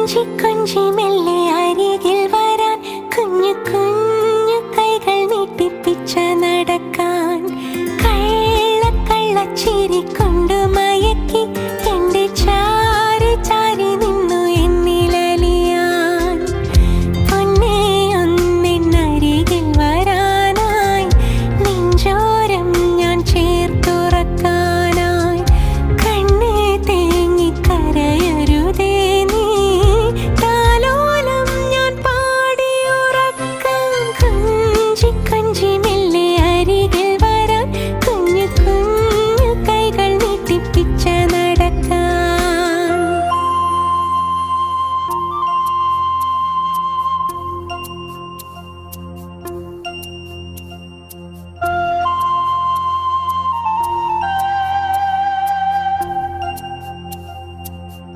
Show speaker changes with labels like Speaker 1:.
Speaker 1: കൊഞ്ചി കൊഞ്ചി മെല്ലെ അരികിൽ വരാൻ, കുഞ്ഞു കുഞ്ഞു കൈകൾ നീട്ടിപ്പിച്ച നടക്കാൻ, കള്ള കള്ള ചിരി